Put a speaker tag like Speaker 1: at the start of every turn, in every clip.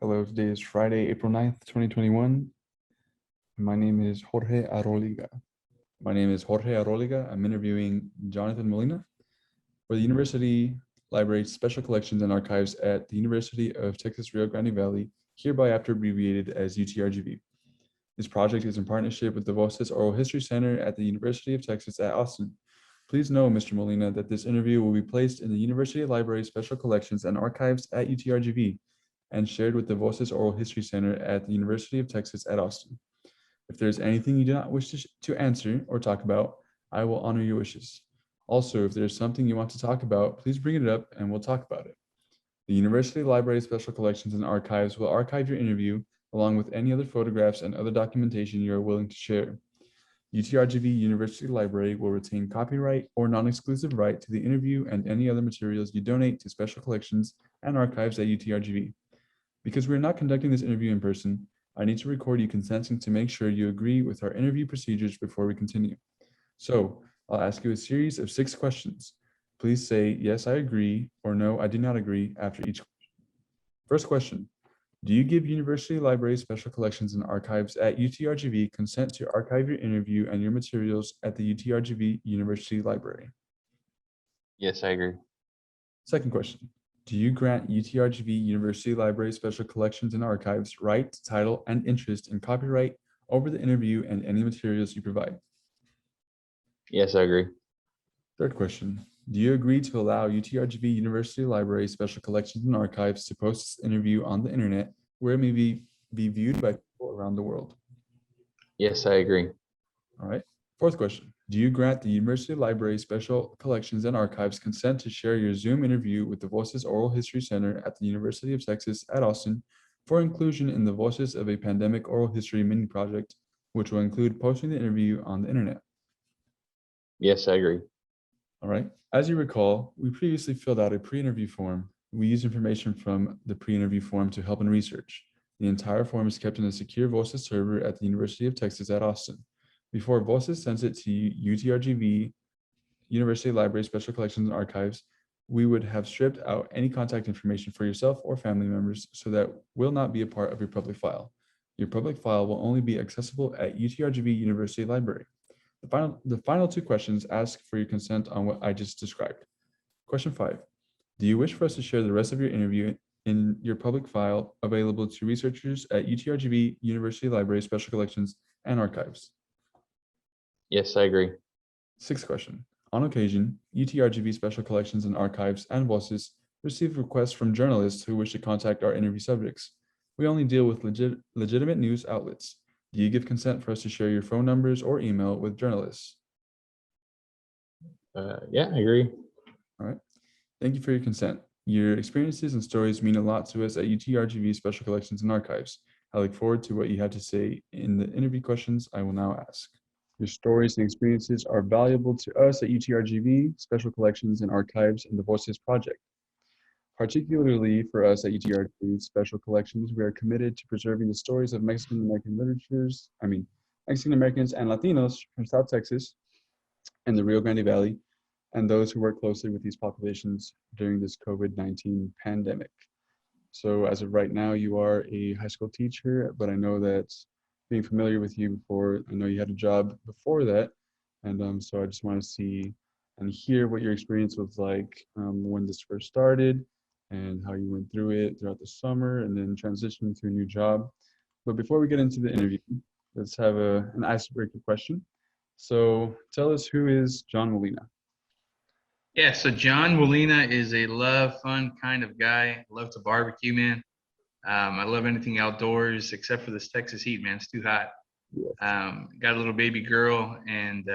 Speaker 1: Hello, today is Friday, April 9th, 2021. My name is Jorge Aroliga. I'm interviewing Jonathan Molina for the University Library Special Collections and Archives at the University of Texas Rio Grande Valley, hereby after abbreviated as UTRGV. This project is in partnership with the Voces Oral History Center at the University of Texas at Austin. Please know, Mr. Molina, that this interview will be placed in the University Library Special Collections and Archives at UTRGV and shared with the Voces Oral History Center at the University of Texas at Austin. If there's anything you do not wish to answer or talk about, I will honor your wishes. Also, if there's something you want to talk about, please bring it up and we'll talk about it. The University Library Special Collections and Archives will archive your interview along with any other photographs and other documentation you are willing to share. UTRGV University Library will retain copyright or non-exclusive right to the interview and any other materials you donate to Special Collections and Archives at UTRGV. Because we are not conducting this interview in person, I need to record you consenting to make sure you agree with our interview procedures before we continue. So I'll ask you a series of 6 questions. Please say, yes, I agree, or no, I do not agree after each question. First question, do you give University Library Special Collections and Archives at UTRGV consent to archive your interview and your materials at the UTRGV University Library?
Speaker 2: Yes, I agree.
Speaker 1: Second question, do you grant UTRGV University Library Special Collections and Archives right, title, and interest in copyright over the interview and any materials you provide?
Speaker 2: Yes, I agree.
Speaker 1: Third question, do you agree to allow UTRGV University Library Special Collections and Archives to post this interview on the internet where it may be viewed by people around the world?
Speaker 2: Yes, I agree.
Speaker 1: All right. Fourth question, do you grant the University Library Special Collections and Archives consent to share your Zoom interview with the Voces Oral History Center at the University of Texas at Austin for inclusion in the Voices of a Pandemic Oral History mini project, which will include posting the interview on the internet?
Speaker 2: Yes, I agree.
Speaker 1: All right. As you recall, we previously filled out a pre-interview form. We use information from the pre-interview form to help in research. The entire form is kept in a secure Voces server at the University of Texas at Austin. Before Voces sends it to UTRGV, University Library Special Collections and Archives, we would have stripped out any contact information for yourself or family members so that will not be a part of your public file. Your public file will only be accessible at UTRGV University Library. The final 2 questions ask for your consent on what I just described. Question 5, do you wish for us to share the rest of your interview in your public file available to researchers at UTRGV University Library Special Collections and Archives?
Speaker 2: Yes, I agree.
Speaker 1: 6th question, on occasion, UTRGV Special Collections and Archives and Voces receive requests from journalists who wish to contact our interview subjects. We only deal with legitimate news outlets. Do you give consent for us to share your phone numbers or email with journalists?
Speaker 2: Yeah, I agree.
Speaker 1: All right. Thank you for your consent. Your experiences and stories mean a lot to us at UTRGV Special Collections and Archives. I look forward to what you have to say in the interview questions I will now ask. Your stories and experiences are valuable to us at UTRGV Special Collections and Archives and the Voices Project. Particularly for us at UTRGV Special Collections, we are committed to preserving the stories of Mexican Americans and Latinos from South Texas and the Rio Grande Valley, and those who work closely with these populations during this COVID-19 pandemic. So as of right now, you are a high school teacher, but I know that being familiar with you before, I know you had a job before that, and so I just want to see and hear what your experience was like when this first started, and how you went through it throughout the summer and then transitioning to a new job. But before we get into the interview, let's have an icebreaker question. So tell us, who is John Molina?
Speaker 3: Yeah, so John Molina is a love, fun kind of guy. Love to barbecue, man. I love anything outdoors except for this Texas heat, man. It's too hot.
Speaker 1: Yes.
Speaker 3: Got a little baby girl and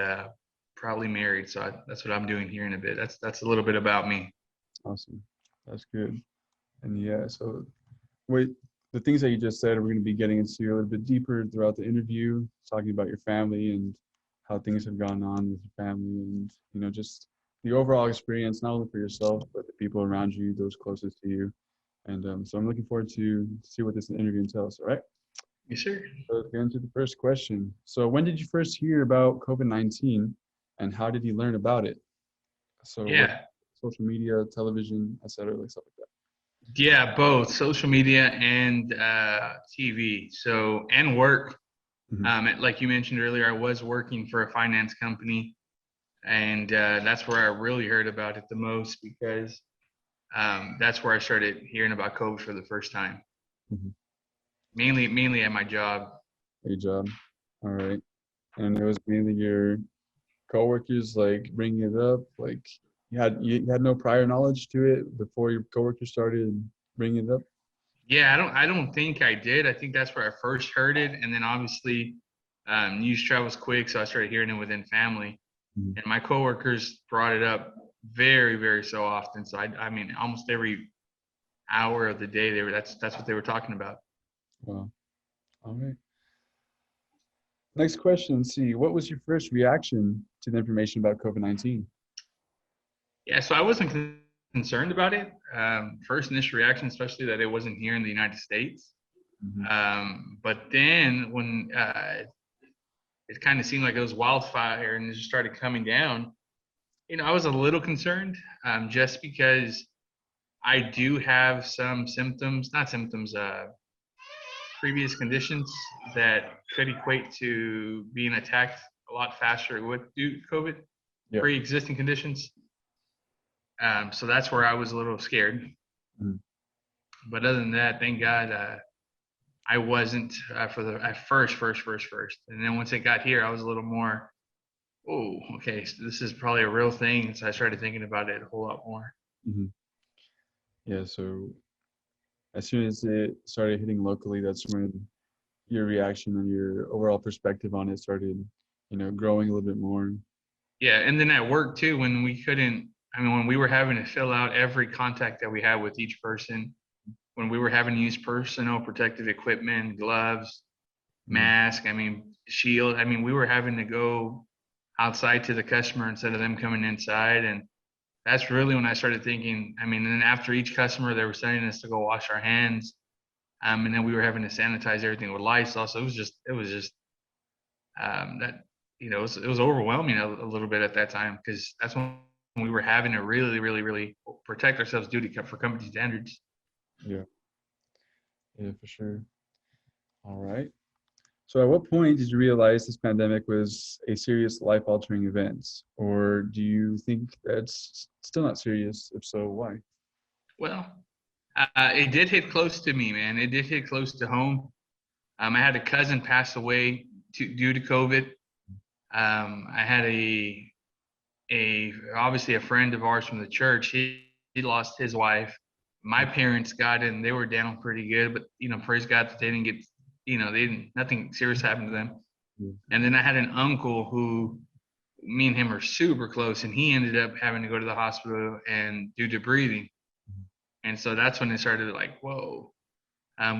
Speaker 3: probably married. So that's what I'm doing here in a bit. That's a little bit about me.
Speaker 1: Awesome. That's good. And yeah, so wait, the things that you just said, we're going to be getting into a little bit deeper throughout the interview, talking about your family and how things have gone on with your family and, you know, just the overall experience, not only for yourself, but the people around you, those closest to you. And so I'm looking forward to see what this interview entails, all right?
Speaker 3: Yes, sir.
Speaker 1: So let's get into the first question. So when did you first hear about COVID-19 and how did you learn about it? So
Speaker 3: Yeah.
Speaker 1: social media, television, etc., like stuff like that.
Speaker 3: Yeah, both social media and TV. So, and work.
Speaker 1: Mhm.
Speaker 3: Like you mentioned earlier, I was working for a finance company, and that's where I really heard about it the most because that's where I started hearing about COVID for the first time.
Speaker 1: Mhm.
Speaker 3: Mainly at my job.
Speaker 1: A job. All right. And it was mainly your coworkers like bringing it up, like you had no prior knowledge to it before your coworkers started bringing it up.
Speaker 3: Yeah, I don't think I did. I think that's where I first heard it, and then obviously news travels quick, so I started hearing it within family,
Speaker 1: Mhm.
Speaker 3: and my coworkers brought it up very so often. So I mean, almost every hour of the day they were that's what they were talking about.
Speaker 1: Wow. All right. Next question. Let's see. What was your first reaction to the information about COVID-19?
Speaker 3: Yeah, so I wasn't concerned about it. First initial reaction, especially that it wasn't here in the United States.
Speaker 1: Mhm.
Speaker 3: But then when it kind of seemed like it was wildfire and it just started coming down, I was a little concerned just because I do have some symptoms, not symptoms, previous conditions that could equate to being attacked a lot faster with COVID,
Speaker 1: Yeah.
Speaker 3: pre-existing conditions. So that's where I was a little scared.
Speaker 1: Mhm.
Speaker 3: But other than that, thank God I wasn't for the at first. And then once it got here, I was a little more, oh, okay, so this is probably a real thing. So I started thinking about it a whole lot more.
Speaker 1: Mhm. Yeah. So as soon as it started hitting locally, that's when your reaction and your overall perspective on it started, growing a little bit more.
Speaker 3: Yeah, and then at work too, when we couldn't, I mean, when we were having to fill out every contact that we had with each person, when we were having to use personal protective equipment, gloves,
Speaker 1: Mhm.
Speaker 3: mask, I mean, shield, I mean, we were having to go outside to the customer instead of them coming inside. And that's really when I started thinking, I mean, and then after each customer, they were sending us to go wash our hands. And then we were having to sanitize everything with Lysol. So it was just that it was overwhelming a little bit at that time because that's when we were having to really protect ourselves due to for company standards.
Speaker 1: Yeah. Yeah, for sure. All right. So at what point did you realize this pandemic was a serious life-altering event? Or do you think that's still not serious? If so, why?
Speaker 3: Well, it did hit close to me, man. It did hit close to home. I had a cousin pass away due to COVID. I had a obviously a friend of ours from the church. He lost his wife. My parents got it and they were down pretty good, but praise God that they didn't get, they didn't nothing serious happened to them.
Speaker 1: Yeah.
Speaker 3: And then I had an uncle who me and him are super close, and he ended up having to go to the hospital and due to breathing. And so that's when it started like, whoa.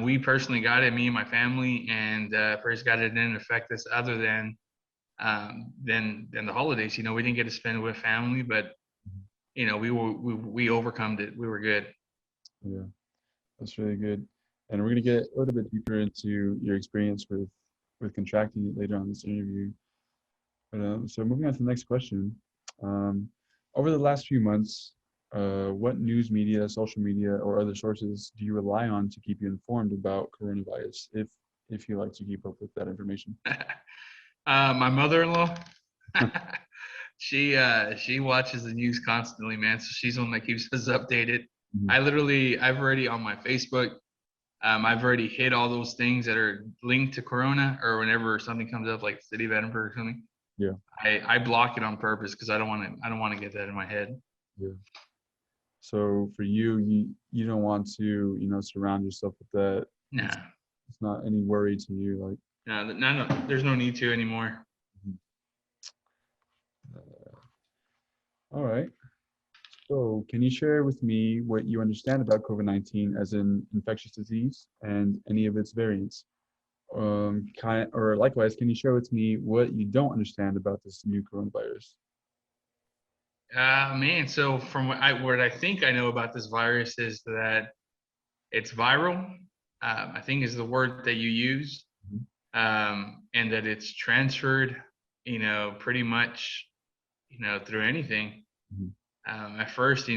Speaker 3: We personally got it, me and my family, and praise God it didn't affect us other than the holidays. We didn't get to spend with family, but we overcome it. We were good.
Speaker 1: Yeah, that's really good. And we're gonna get a little bit deeper into your experience with contracting it later on in this interview. But so moving on to the next question. Um, over the last few months, what news media, social media, or other sources do you rely on to keep you informed about coronavirus, if you like to keep up with that information?
Speaker 3: My mother-in-law, she watches the news constantly, man. So she's the one that keeps us updated.
Speaker 1: Mhm.
Speaker 3: I've already on my Facebook. I've already hit all those things that are linked to Corona, or whenever something comes up, like the city of Edinburgh or something.
Speaker 1: Yeah,
Speaker 3: I block it on purpose because I don't want to get that in my head.
Speaker 1: yeah. So for you, you don't want to, surround yourself with that. It's
Speaker 3: Nah,
Speaker 1: it's not any worry to you, like.
Speaker 3: no, there's no need to anymore.
Speaker 1: Mhm. All right. So, can you share with me what you understand about COVID-19 as an infectious disease and any of its variants? Or likewise, can you share with me what you don't understand about this new coronavirus?
Speaker 3: Man, so from what I think I know about this virus is that it's viral. I think is the word that you use,
Speaker 1: Mhm.
Speaker 3: and that it's transferred, pretty much, through anything.
Speaker 1: Mhm.
Speaker 3: At first,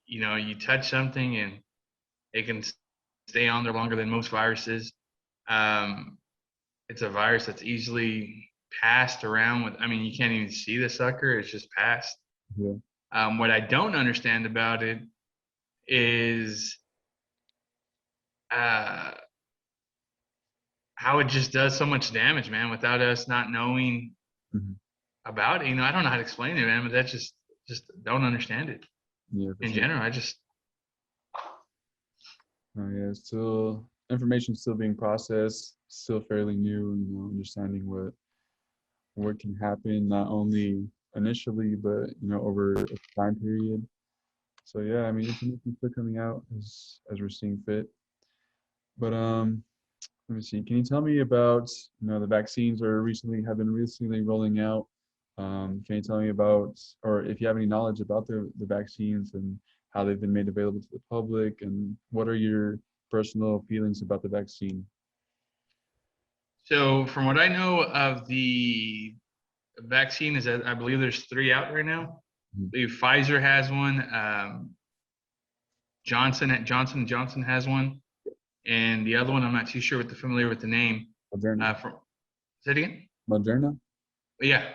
Speaker 3: you touch something and it can stay on there longer than most viruses. Um, it's a virus that's easily passed around with, I mean, you can't even see the sucker. It's just passed.
Speaker 1: Yeah.
Speaker 3: What I don't understand about it is uh, how it just does so much damage, man, without us not knowing
Speaker 1: Mhm.
Speaker 3: about it. I don't know how to explain it, man, but that's just don't understand it
Speaker 1: Yeah, for
Speaker 3: in
Speaker 1: sure.
Speaker 3: general.
Speaker 1: Oh, yeah, still information still being processed, still fairly new, understanding what can happen not only initially, but over a time period. So yeah, I mean, information's still coming out as we're seeing fit. But let me see. Can you tell me about, the vaccines have been recently rolling out? Can you tell me about, or if you have any knowledge about the vaccines and how they've been made available to the public, and what are your personal feelings about the vaccine?
Speaker 3: So from what I know of the vaccine is that I believe there's 3 out right now.
Speaker 1: Mhm.
Speaker 3: I believe Pfizer has one. Johnson Johnson has one, and the other one I'm not too sure familiar with the name.
Speaker 1: Moderna.
Speaker 3: From say it again.
Speaker 1: Moderna?
Speaker 3: But yeah,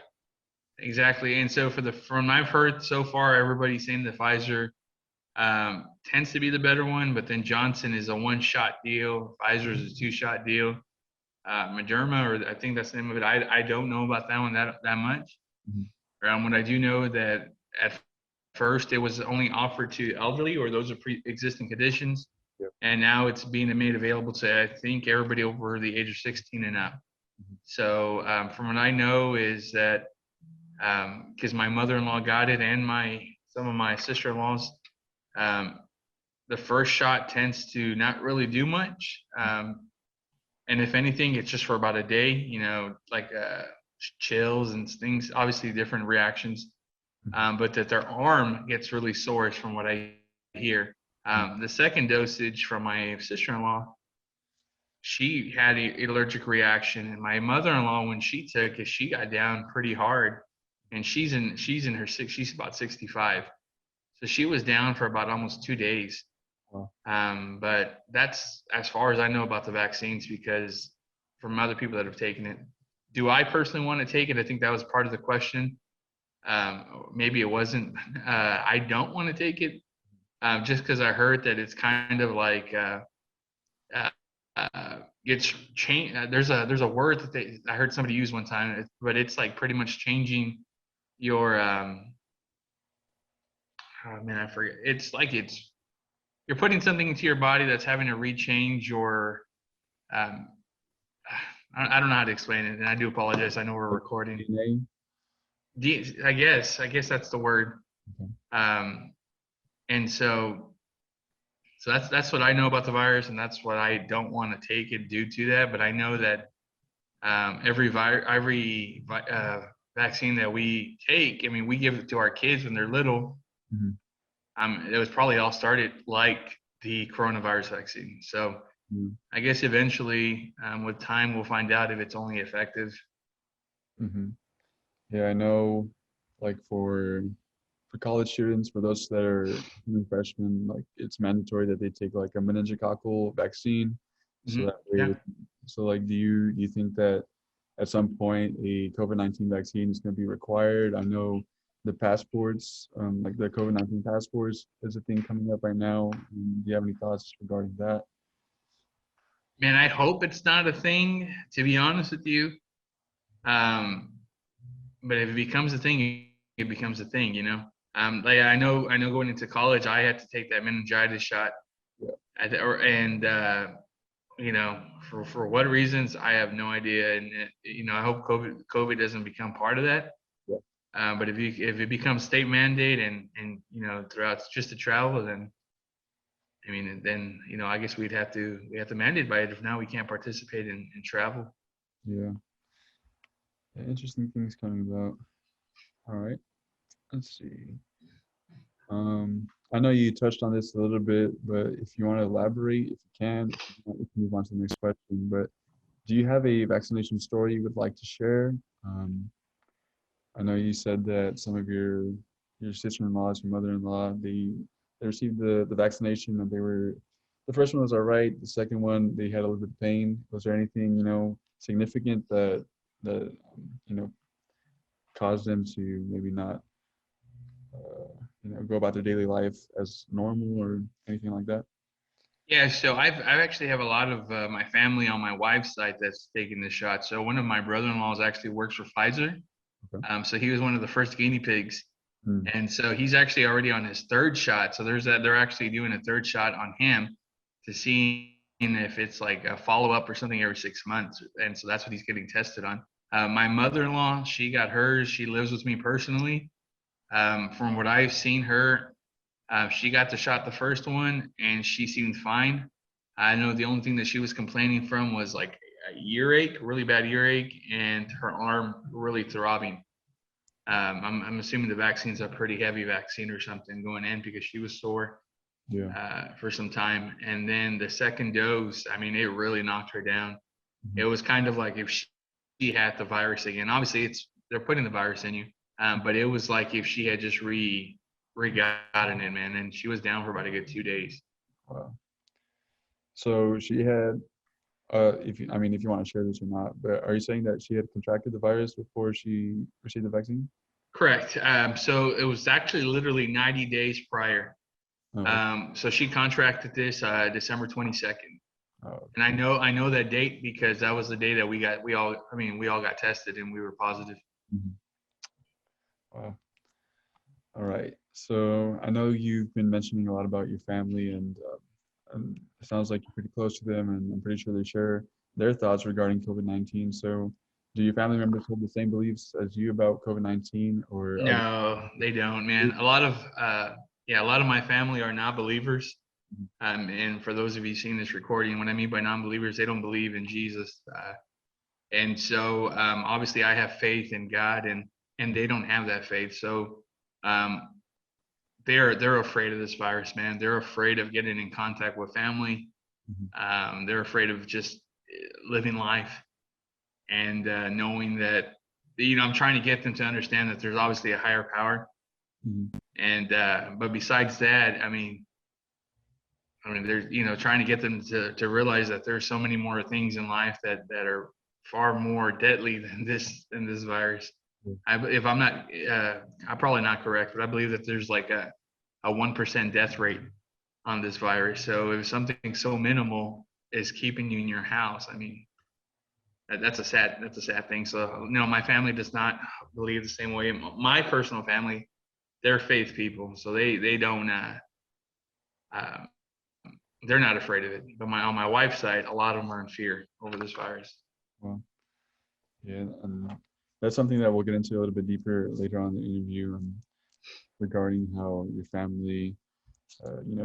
Speaker 3: exactly. And so from I've heard so far, everybody's saying the Pfizer tends to be the better one, but then Johnson is a 1-shot deal. Pfizer is a 2-shot deal. Moderna, or I think that's the name of it. I don't know about that one that much.
Speaker 1: Mhm.
Speaker 3: What I do know that at first it was only offered to elderly or those with pre-existing conditions,
Speaker 1: Yep.
Speaker 3: and now it's being made available to I think everybody over the age of 16 and up.
Speaker 1: Mhm.
Speaker 3: So from what I know is that because my mother-in-law got it and some of my sister-in-laws, um, the first shot tends to not really do much. And if anything, it's just for about a day, like chills and things, obviously different reactions, but that their arm gets really sore from what I hear. The second dosage from my sister-in-law, she had an allergic reaction, and my mother-in-law, when she took it, she got down pretty hard, and she's about 65, so she was down for about almost 2 days.
Speaker 1: Wow.
Speaker 3: But that's as far as I know about the vaccines, because from other people that have taken it. Do I personally want to take it? I think that was part of the question. Maybe it wasn't. I don't want to take it just because I heard that it's kind of like uh, it's change. There's a word that I heard somebody use one time, but it's like pretty much changing your. Oh man, I forget. It's like you're putting something into your body that's having to rechange your um, I don't know how to explain it, and I do apologize. I know we're recording.
Speaker 1: DNA?
Speaker 3: I guess that's the word.
Speaker 1: Okay.
Speaker 3: Um, and so that's what I know about the virus, and that's what I don't want to take it due to that. But I know that every vaccine that we take, I mean, we give it to our kids when they're little.
Speaker 1: Mhm.
Speaker 3: It was probably all started like the coronavirus vaccine. So
Speaker 1: Mhm.
Speaker 3: I guess eventually, with time, we'll find out if it's only effective.
Speaker 1: Mhm. Yeah, I know, like for college students, for those that are freshmen, like it's mandatory that they take like a meningococcal vaccine. So that way,
Speaker 3: Yeah.
Speaker 1: so like, do you think that at some point a COVID-19 vaccine is going to be required? I know the passports, like the COVID-19 passports, is a thing coming up right now. Do you have any thoughts regarding that?
Speaker 3: Man, I hope it's not a thing, to be honest with you. Um, but if it becomes a thing, it becomes a thing. Like I know going into college, I had to take that meningitis shot,
Speaker 1: Yeah.
Speaker 3: and for what reasons, I have no idea. And I hope COVID doesn't become part of that.
Speaker 1: Yeah.
Speaker 3: But if it becomes state mandate and throughout just the travel, then I mean, then I guess we have to mandate by it. If now we can't participate in travel.
Speaker 1: Yeah. Yeah, interesting things coming about. All right. Let's see. I know you touched on this a little bit, but if you want to elaborate, if you can, if you want, we can move on to the next question. But do you have a vaccination story you would like to share? I know you said that some of your sister-in-laws, your mother-in-law, they they received the vaccination, and the first one was all right. The second one, they had a little bit of pain. Was there anything, significant that caused them to maybe not, go about their daily life as normal or anything like that?
Speaker 3: Yeah, so I actually have a lot of my family on my wife's side that's taking the shot. So one of my brother-in-laws actually works for Pfizer.
Speaker 1: Okay.
Speaker 3: So he was one of the first guinea pigs.
Speaker 1: Hmm.
Speaker 3: And so he's actually already on his third shot. So they're actually doing a third shot on him to see if it's like a follow-up or something every 6 months. And so that's what he's getting tested on. My mother-in-law, she got hers. She lives with me personally. From what I've seen her, she got the shot the first one and she seemed fine. I know the only thing that she was complaining from was like a earache, really bad earache, and her arm really throbbing. I'm assuming the vaccine's a pretty heavy vaccine or something going in because she was sore
Speaker 1: Yeah.
Speaker 3: for some time. And then the second dose, I mean, it really knocked her down.
Speaker 1: Mhm.
Speaker 3: It was kind of like if she had the virus again. Obviously, they're putting the virus in you, but it was like if she had just re-gotten it, man. And she was down for about a good 2 days.
Speaker 1: Wow. So she had, if you want to share this or not, but are you saying that she had contracted the virus before she received the vaccine?
Speaker 3: Correct. So it was actually literally 90 days prior.
Speaker 1: Oh,
Speaker 3: So she contracted this December 22nd.
Speaker 1: oh,
Speaker 3: And I know that date because that was the day that we all got tested and we were positive.
Speaker 1: mhm. Wow. All right. So I know you've been mentioning a lot about your family, and it sounds like you're pretty close to them, and I'm pretty sure they share their thoughts regarding COVID-19. So, do your family members hold the same beliefs as you about COVID-19, or are
Speaker 3: No, they don't, man.
Speaker 1: they?
Speaker 3: A lot of my family are not believers. And for those of you seeing this recording, what I mean by non-believers, they don't believe in Jesus. And so obviously I have faith in God, and they don't have that faith. So um, they're afraid of this virus, man. They're afraid of getting in contact with family.
Speaker 1: Mhm.
Speaker 3: They're afraid of just living life and knowing that I'm trying to get them to understand that there's obviously a higher power.
Speaker 1: Mhm.
Speaker 3: And but besides that, there's trying to get them to realize that there's so many more things in life that are far more deadly than this virus.
Speaker 1: Yeah.
Speaker 3: If I'm not, I'm probably not correct, but I believe that there's like a 1% death rate on this virus. So if something so minimal is keeping you in your house, I mean, that's a sad thing. So my family does not believe the same way. My personal family, they're faith people, so they don't. Uh, they're not afraid of it. But on my wife's side, a lot of them are in fear over this virus.
Speaker 1: Well, yeah, and that's something that we'll get into a little bit deeper later on in the interview, regarding how your family,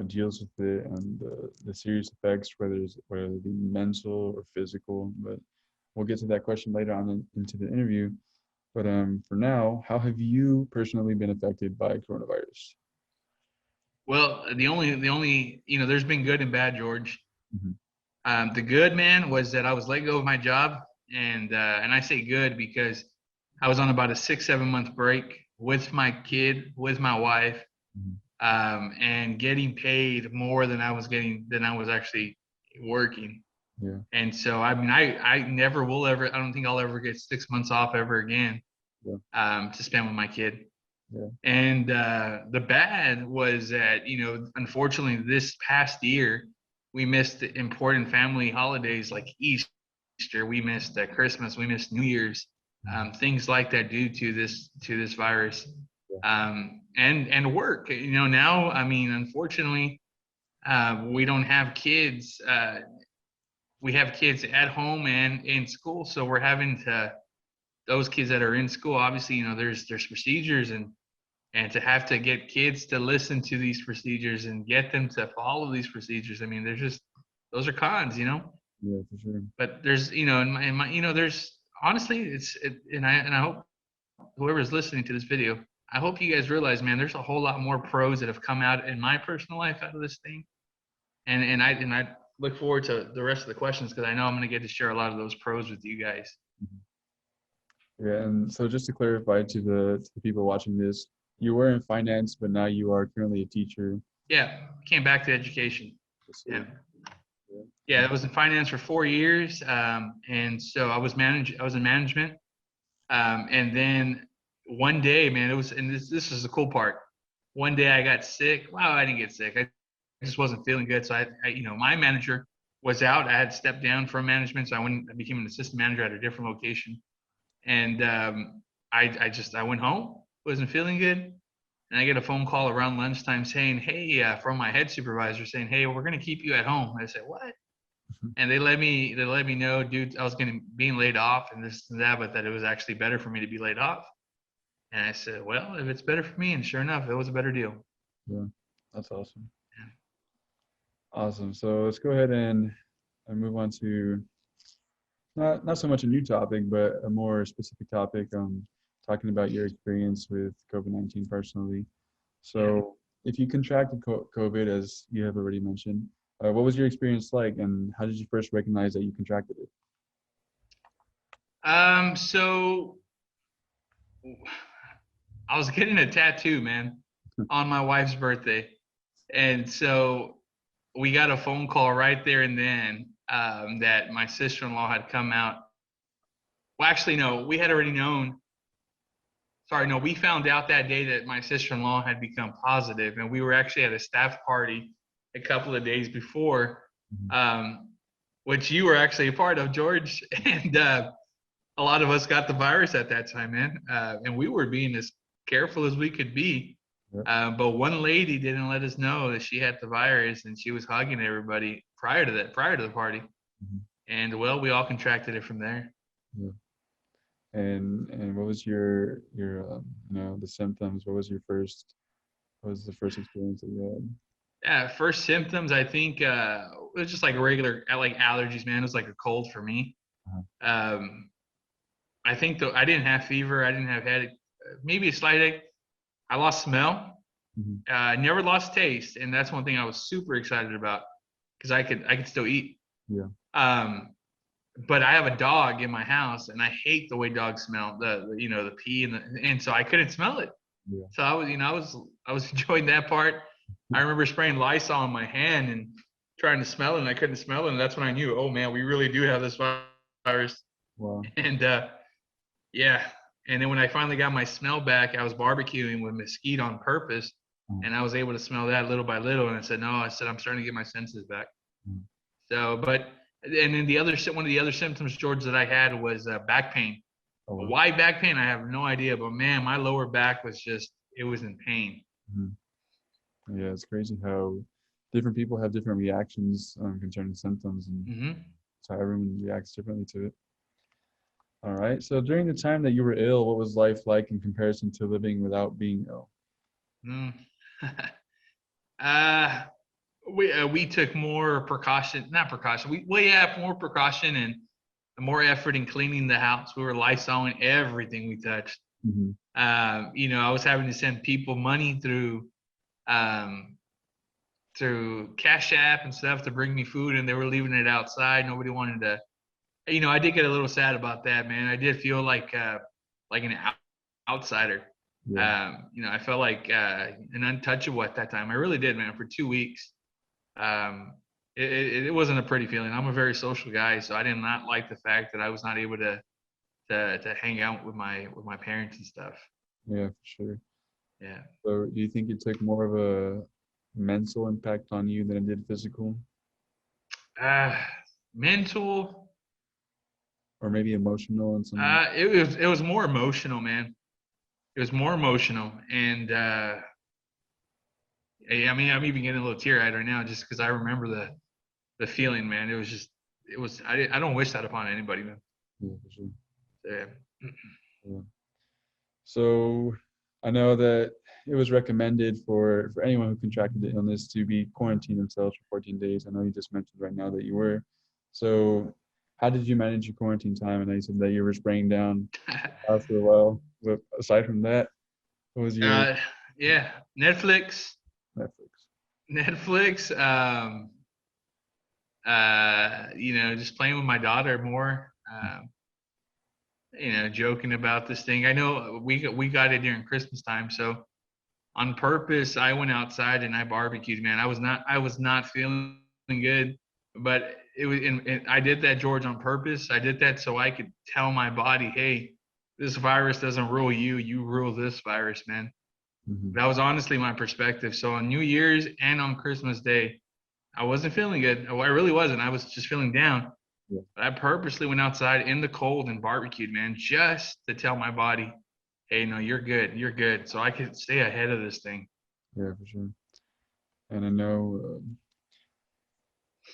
Speaker 1: deals with it and the serious effects, whether it be mental or physical. But we'll get to that question later on into the interview. But for now, how have you personally been affected by coronavirus?
Speaker 3: Well, the only there's been good and bad, George.
Speaker 1: Mhm.
Speaker 3: The good, man, was that I was let go of my job, and I say good because I was on about a 6 7 month break with my kid, with my wife,
Speaker 1: Mhm.
Speaker 3: and getting paid more than I was actually working.
Speaker 1: Yeah,
Speaker 3: And so I never will ever. I don't think I'll ever get 6 months off ever again
Speaker 1: yeah,
Speaker 3: to spend with my kid.
Speaker 1: yeah.
Speaker 3: And the bad was that, unfortunately, this past year, we missed important family holidays like Easter. We missed Christmas. We missed New Year's,
Speaker 1: Mhm.
Speaker 3: things like that due to this virus,
Speaker 1: Yeah.
Speaker 3: and work. Now, unfortunately, we don't have kids. We have kids at home and in school, so we're having to those kids that are in school. Obviously, there's procedures and to have to get kids to listen to these procedures and get them to follow these procedures. There's just those are cons.
Speaker 1: Yeah, for sure.
Speaker 3: But there's there's honestly and I hope whoever's listening to this video, I hope you guys realize, man, there's a whole lot more pros that have come out in my personal life out of this thing, and I look forward to the rest of the questions because I know I'm going to get to share a lot of those pros with you guys.
Speaker 1: Mhm. Yeah, and so just to clarify to the people watching this, you were in finance, but now you are currently a teacher.
Speaker 3: Yeah, came back to education.
Speaker 1: Yes,
Speaker 3: Yeah.
Speaker 1: sir. Yeah.
Speaker 3: Yeah, I was in finance for 4 years, and so I was in management, and then one day, man, and this is the cool part. One day I got sick. Wow, I didn't get sick. I just wasn't feeling good. So my manager was out. I had stepped down from management, so I became an assistant manager at a different location, and I went home. Wasn't feeling good. And I get a phone call around lunchtime saying, "Hey," from my head supervisor saying, "Hey, we're going to keep you at home." I said, "What?" And they let me know, dude, I was being laid off and this and that, but that it was actually better for me to be laid off. And I said, "Well, if it's better for me," and sure enough, it was a better deal.
Speaker 1: Yeah, that's awesome. Awesome. So let's go ahead and move on to not so much a new topic, but a more specific topic. Talking about your experience with COVID-19 personally. So, if you contracted COVID, as you have already mentioned, what was your experience like, and how did you first recognize that you contracted it?
Speaker 3: So I was getting a tattoo, man, on my wife's birthday. And so we got a phone call right there and then, that my sister-in-law had come out. Well, actually, no, we had already known. Sorry, no, we found out that day that my sister-in-law had become positive, and we were actually at a staff party a couple of days before,
Speaker 1: Mhm.
Speaker 3: which you were actually a part of, George. And a lot of us got the virus at that time, man, and we were being as careful as we could be.
Speaker 1: Yep.
Speaker 3: But one lady didn't let us know that she had the virus, and she was hugging everybody prior to the party.
Speaker 1: Mhm.
Speaker 3: And well, we all contracted it from there.
Speaker 1: Yeah. And what was your the symptoms? What was the first experience that you
Speaker 3: Yeah, first symptoms, I think it was just like regular, like allergies, man. It was like a cold for me.
Speaker 1: had?
Speaker 3: I think though I didn't have fever, I didn't have headache, maybe a slight ache. I lost smell.
Speaker 1: Mhm.
Speaker 3: I never lost taste, and that's one thing I was super excited about because I could still eat.
Speaker 1: Yeah.
Speaker 3: Um, but I have a dog in my house, and I hate the way dogs smell. The pee and so I couldn't smell it.
Speaker 1: Yeah.
Speaker 3: So I was enjoying that part. I remember spraying Lysol on my hand and trying to smell it, and I couldn't smell it, and that's when I knew, oh man, we really do have this virus.
Speaker 1: Wow.
Speaker 3: And yeah, and then when I finally got my smell back, I was barbecuing with mesquite on purpose,
Speaker 1: Mhm.
Speaker 3: and I was able to smell that little by little. And I said, no, I'm starting to get my senses back.
Speaker 1: Mhm.
Speaker 3: So, and then one of the other symptoms, George, that I had was back pain.
Speaker 1: Oh, wow.
Speaker 3: Why back pain? I have no idea, but man, my lower back it was in pain.
Speaker 1: Mhm. Yeah, it's crazy how different people have different reactions concerning symptoms, and
Speaker 3: Hmm.
Speaker 1: so everyone reacts differently to it. All right. So during the time that you were ill, what was life like in comparison to living without being ill?
Speaker 3: Mm. uh, we took more precaution, not precaution. We have more precaution and more effort in cleaning the house. We were Lysoling everything we touched.
Speaker 1: Hmm.
Speaker 3: I was having to send people money um, through Cash App and stuff to bring me food, and they were leaving it outside. Nobody wanted to. I did get a little sad about that, man. I did feel like an outsider.
Speaker 1: Yeah.
Speaker 3: I felt like an untouchable at that time. I really did, man. For 2 weeks, um, it wasn't a pretty feeling. I'm a very social guy, so I did not like the fact that I was not able to hang out with my parents and stuff.
Speaker 1: Yeah, for sure.
Speaker 3: Yeah.
Speaker 1: So do you think it took more of a mental impact on you than it did physical,
Speaker 3: Uh, Mental.
Speaker 1: or maybe emotional in some?
Speaker 3: It was more emotional, man. It was more emotional, and I mean, I'm even getting a little teary-eyed right now just because I remember the feeling, man. I don't wish that upon anybody, man.
Speaker 1: Yeah, for sure.
Speaker 3: Yeah.
Speaker 1: Yeah. So I know that it was recommended for anyone who contracted the illness to be quarantined themselves for 14 days. I know you just mentioned right now that you were. So how did you manage your quarantine time? I know you said that you were spraying down house for a while. But aside from that, what was your
Speaker 3: uh, yeah, Netflix,
Speaker 1: Netflix?
Speaker 3: Netflix. Just playing with my daughter more. Joking about this thing. I know we got it during Christmas time, so on purpose, I went outside and I barbecued, man. I was not feeling good, but it was, and I did that, George, on purpose. I did that so I could tell my body, hey, this virus doesn't rule you. You rule this virus, man.
Speaker 1: Mhm.
Speaker 3: That was honestly my perspective. So on New Year's and on Christmas Day, I wasn't feeling good. I really wasn't. I was just feeling down.
Speaker 1: Yeah.
Speaker 3: But I purposely went outside in the cold and barbecued, man, just to tell my body, hey, no, you're good. You're good. So I could stay ahead of this thing.
Speaker 1: Yeah, for sure. And I know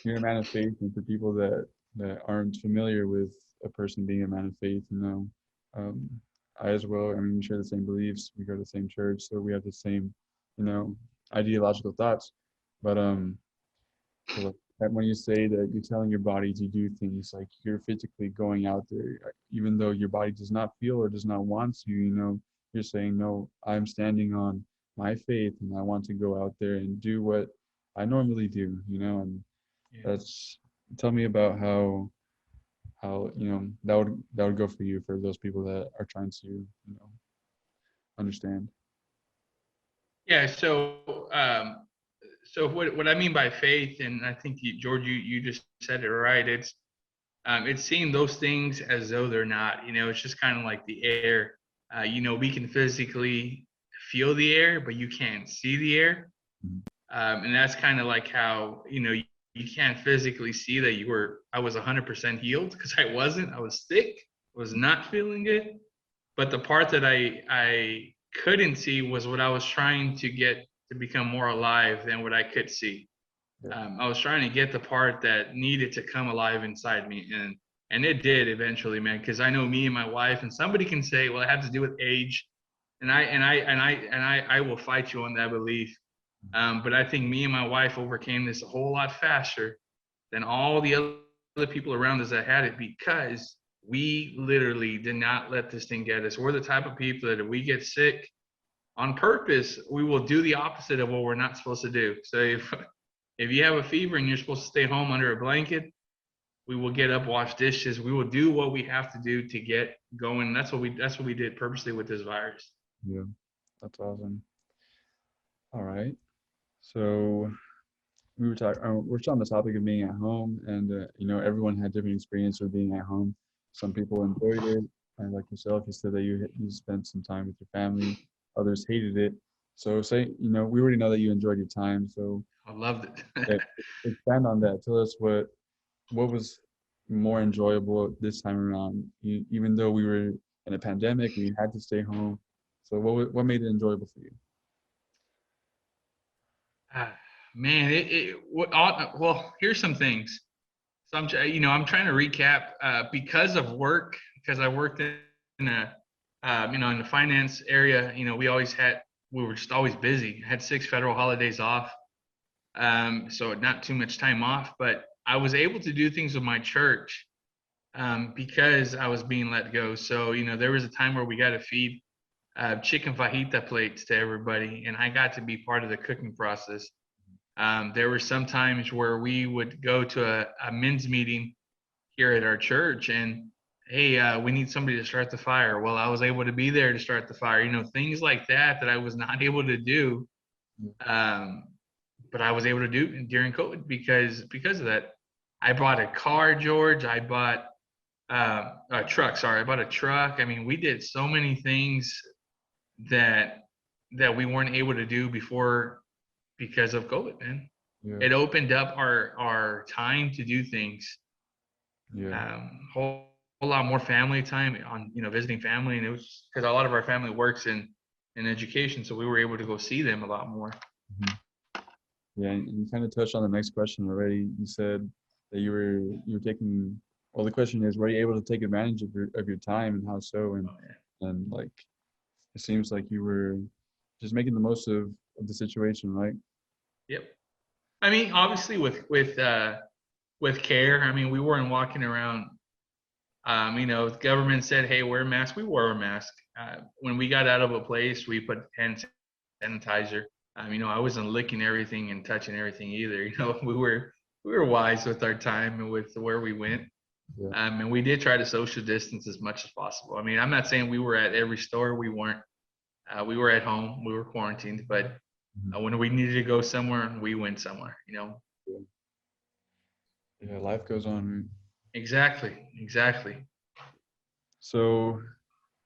Speaker 1: you're a man of faith, and for people that aren't familiar with a person being a man of faith, um, I as well. I mean, we share the same beliefs. We go to the same church, so we have the same, you know, ideological thoughts. But so like, when you say that you're telling your body to do things, like you're physically going out there, even though your body does not feel or does not want to, you're saying, no, I'm standing on my faith, and I want to go out there and do what I normally do, and that's tell me about how that would go for you, for those people that are trying to understand.
Speaker 3: Yeah. So what I mean by faith, and I think George, you just said it right. It's seeing those things as though they're not. It's just kind of like the air. We can physically feel the air, but you can't see the air.
Speaker 1: Mhm.
Speaker 3: And that's kind of like how you can't physically see that I was 100% healed, because I wasn't. I was sick, was not feeling good. But the part that I couldn't see was what I was trying to get to become more alive than what I could see.
Speaker 1: Yeah.
Speaker 3: I was trying to get the part that needed to come alive inside me, and it did eventually, man. Because I know me and my wife, and somebody can say, "Well, it had to do with age," and I will fight you on that belief. But I think me and my wife overcame this a whole lot faster than all the other people around us that had it, because we literally did not let this thing get us. We're the type of people that if we get sick on purpose, we will do the opposite of what we're not supposed to do. So if you have a fever and you're supposed to stay home under a blanket, we will get up, wash dishes. We will do what we have to do to get going. That's what we did purposely with this virus.
Speaker 1: Yeah, that's awesome. All right, so we're still on the topic of being at home, and everyone had different experience with being at home. Some people enjoyed it, and like yourself, you said that you spent some time with your family. Others hated it. So say, we already know that you enjoyed your time. So
Speaker 3: I loved
Speaker 1: uh,
Speaker 3: it.
Speaker 1: expand on that. Tell us what was more enjoyable this time around. Even though we were in a pandemic, we had to stay home. So what made it enjoyable for you?
Speaker 3: Man, well, here's some things. So I'm trying to recap, because of work, because I worked in in the finance area. We were just always busy. I had 6 federal holidays off, so not too much time off. But I was able to do things with my church, because I was being let go. So there was a time where we got to feed chicken fajita plates to everybody, and I got to be part of the cooking process. There were some times where we would go to a men's meeting here at our church, and hey, we need somebody to start the fire. Well, I was able to be there to start the fire. Things like that I was not able to do, um, but I was able to do during COVID because of that. I bought a car, George. I bought a truck. Sorry, I bought a truck. I mean, we did so many things that we weren't able to do before because of COVID, man.
Speaker 1: Yeah,
Speaker 3: It opened up our time to do things.
Speaker 1: yeah,
Speaker 3: Whole lot more family time on visiting family, and it was because a lot of our family works in education, so we were able to go see them a lot more.
Speaker 1: mhm. Yeah. And you kind of touched on the next question already. You said that you were taking. Well, the question is, were you able to take advantage of your time, and how so?
Speaker 3: Oh,
Speaker 1: And like, it seems like you were just making the most of the situation, right?
Speaker 3: yep. I mean, obviously with care. I mean, we weren't walking around. The government said, "Hey, wear a mask." We wore a mask. When we got out of a place, we put hand sanitizer. I wasn't licking everything and touching everything either. We were wise with our time and with where we went.
Speaker 1: Yeah.
Speaker 3: And we did try to social distance as much as possible. I mean, I'm not saying we were at every store. We weren't. We were at home, we were quarantined, but when we needed to go somewhere, we went somewhere, you know?
Speaker 1: Yeah, life goes on.
Speaker 3: Exactly.
Speaker 1: So,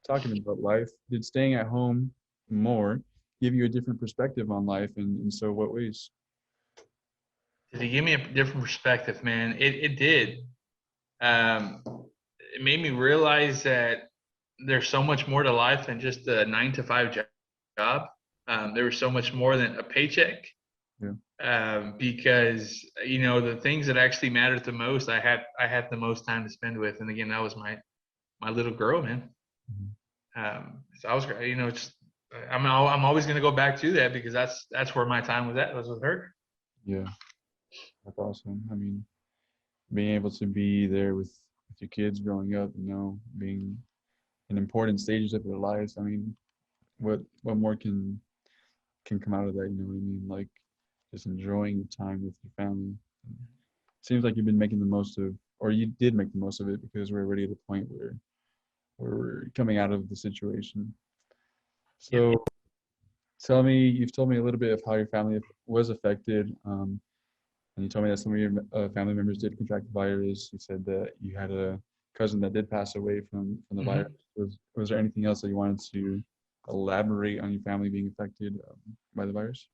Speaker 1: talking about life, did staying at home more give you a different perspective on life, and so what ways?
Speaker 3: Did it give me a different perspective, man? It did. Um, it made me realize that there's so much more to life than just a 9 to 5 job. There was so much more than a paycheck.
Speaker 1: Yeah.
Speaker 3: Because you know the things that actually mattered the most, I had the most time to spend with, and again, that was my little girl, man. So I was, you know, just I'm always gonna go back to that because that's where my time was at, was with her.
Speaker 1: Yeah, that's awesome. I mean, being able to be there with your kids growing up, being in important stages of their lives. I mean, what more can come out of that? You know what I mean? Like just enjoying your time with your family. Seems like you've been making the most of, or you did make the most of it because we're already at a point where we're coming out of the situation.
Speaker 3: Yep.
Speaker 1: So you've told me a little bit of how your family was affected. And you told me that some of your family members did contract the virus. You said that you had a cousin that did pass away from the virus. Was there anything else that you wanted to elaborate on your family being affected by the virus?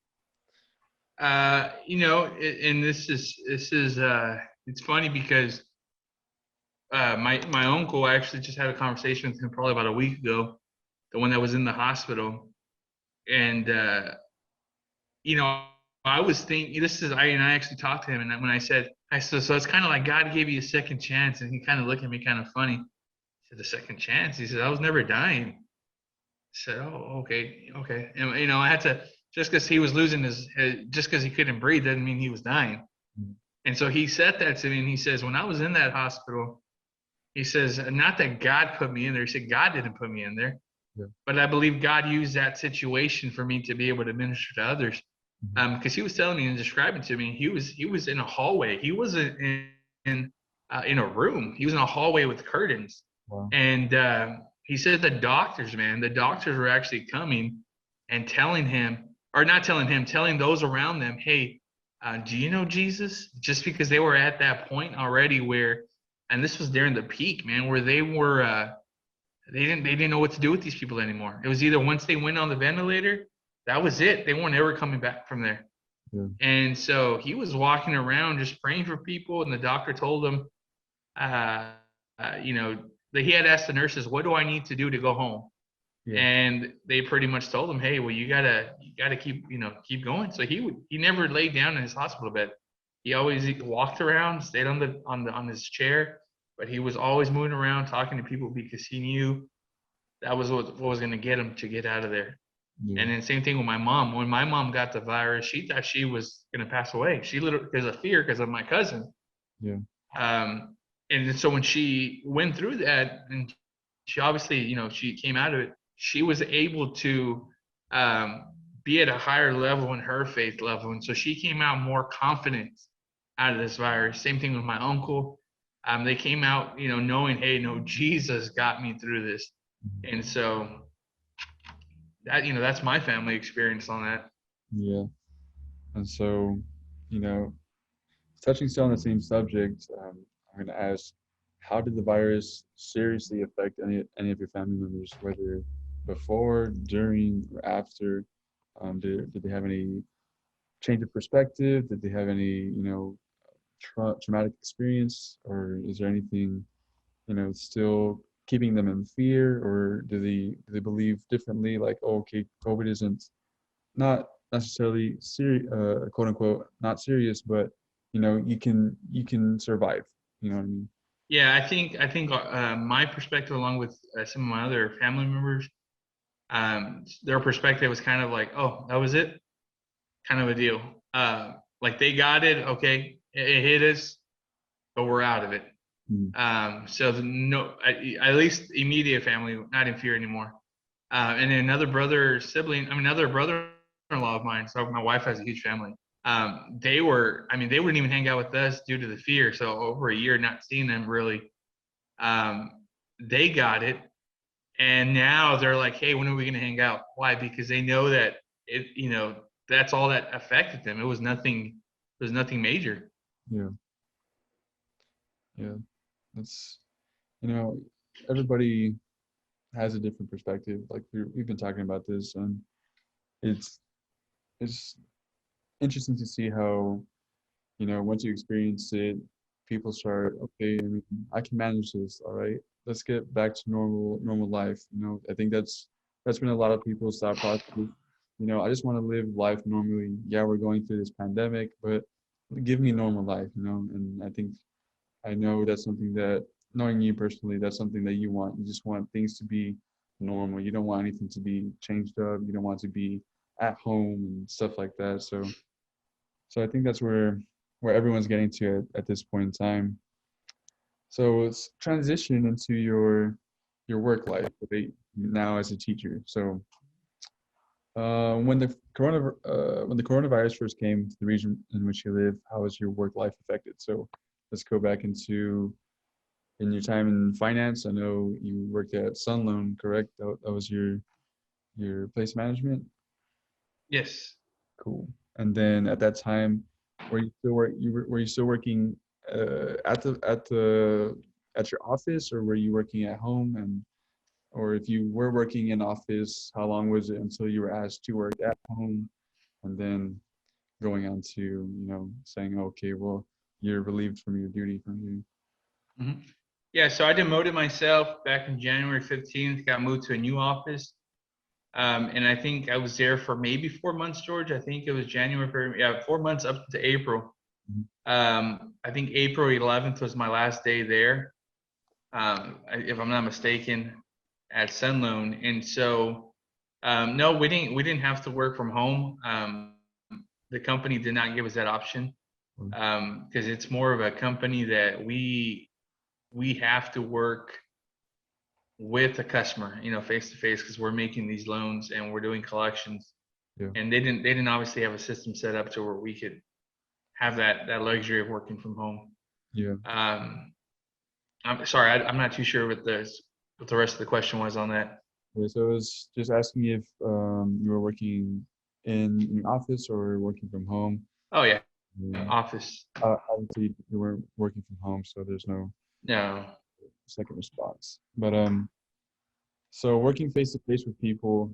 Speaker 3: You know, and this is it's funny because my uncle, I actually just had a conversation with him probably about a week ago, the one that was in the hospital, and you know, I was thinking this is I actually talked to him, and when I said so it's kind of like God gave you a second chance, and he kind of looked at me kind of funny. He said, "The second chance?" He said, "I was never dying." I said, "Oh, okay." And you know, I had to, just because he was losing just because he couldn't breathe doesn't mean he was dying.
Speaker 1: Mhm.
Speaker 3: And so he said that to me, and he says, when I was in that hospital, he says, not that God put me in there. He said, God didn't put me in there,
Speaker 1: Yeah.
Speaker 3: but I believe God used that situation for me to be able to minister to others.
Speaker 1: Mhm.
Speaker 3: Because he was telling me and describing to me, he was in a hallway. He wasn't in a room. He was in a hallway with curtains,
Speaker 1: Wow.
Speaker 3: and he said the doctors were actually coming and telling him, or not telling him, telling those around them, hey, do you know Jesus? Just because they were at that point already where, and this was during the peak, man, where they were, they didn't know what to do with these people anymore. It was either once they went on the ventilator, that was it. They weren't ever coming back from there.
Speaker 1: Yeah.
Speaker 3: And so he was walking around just praying for people, and the doctor told him, uh, you know, that he had asked the nurses, "What do I need to do to go home?"
Speaker 1: Yeah.
Speaker 3: And they pretty much told him, "Hey, well, you gotta keep going." So he never laid down in his hospital bed. He always walked around, stayed on his chair, but he was always moving around, talking to people because he knew that was what was going to get him to get out of there.
Speaker 1: Yeah.
Speaker 3: And then same thing with my mom. When my mom got the virus, she thought she was going to pass away. She literally, there's a fear because of my cousin.
Speaker 1: Yeah.
Speaker 3: Um, and so when she went through that, and she obviously, she came out of it, she was able to um, be at a higher level in her faith level. And so she came out more confident out of this virus. Same thing with my uncle. They came out, knowing, hey, no, Jesus got me through this.
Speaker 1: Mhm.
Speaker 3: And so that's my family experience on that.
Speaker 1: Yeah. And so, you know, touching still on the same subject, I'm going to ask, how did the virus seriously affect any of your family members, whether before, during, or after? Did they have any change of perspective? Did they have any, traumatic experience, or is there anything, still keeping them in fear, or do they believe differently? Like, oh, okay, COVID isn't not necessarily serious, quote unquote, not serious, but you can survive. You know what I mean?
Speaker 3: Yeah, I think my perspective, along with some of my other family members, their perspective was kind of like, oh, that was it, kind of a deal. Like they got it, okay, it hit us, but we're out of it.
Speaker 1: Mm.
Speaker 3: So no, at least immediate family, not in fear anymore. And then another brother, sibling, I mean, another brother-in-law of mine. So my wife has a huge family. They wouldn't even hang out with us due to the fear. So over a year not seeing them really, they got it, And now they're like, hey, when are we going to hang out? Why? Because they know that that's all that affected them. It was nothing major.
Speaker 1: Yeah. Yeah. That's, everybody has a different perspective. Like we've been talking about this, and it's it's interesting to see how, once you experience it, people start, okay, I mean, I can manage this, all right. Let's get back to normal life. I think that's been a lot of people's thought process. I just want to live life normally. Yeah, we're going through this pandemic, but give me normal life, and I know that's something that, knowing you personally, that's something that you want. You just want things to be normal. You don't want anything to be changed up. You don't want to be at home and stuff like that. So I think that's where everyone's getting to at this point in time. So it's transition into your work life, right, now as a teacher. So when the coronavirus first came to the region in which you live, how was your work life affected? So let's go back into in your time in finance. I know you worked at Sunloan, correct? That was your place management.
Speaker 3: Yes.
Speaker 1: Cool. And then at that time, were you still working at your office, or were you working at home? And or if you were working in office, how long was it until you were asked to work at home? And then going on to, saying, okay, well, you're relieved from your duty from you.
Speaker 3: Hmm. Yeah. So I demoted myself back in January 15th, got moved to a new office. And I think I was there for maybe 4 months, George. I think it was January, yeah, 4 months up to April.
Speaker 1: Mhm.
Speaker 3: I think April 11th was my last day there, if I'm not mistaken, at Sunloan. And so, no, we didn't have to work from home. The company did not give us that option, because it's more of a company that we have to work with the customer, face to face, because we're making these loans and we're doing collections.
Speaker 1: Yeah.
Speaker 3: And they didn't obviously have a system set up to where we could have that luxury of working from home.
Speaker 1: Yeah.
Speaker 3: I'm sorry, I'm not too sure what the rest of the question was on that.
Speaker 1: Yeah, so I was just asking if you were working in an office or working from home.
Speaker 3: Oh yeah,
Speaker 1: Um,
Speaker 3: office.
Speaker 1: Obviously, you weren't working from home, so there's no
Speaker 3: No.
Speaker 1: second response. But so working face to face with people,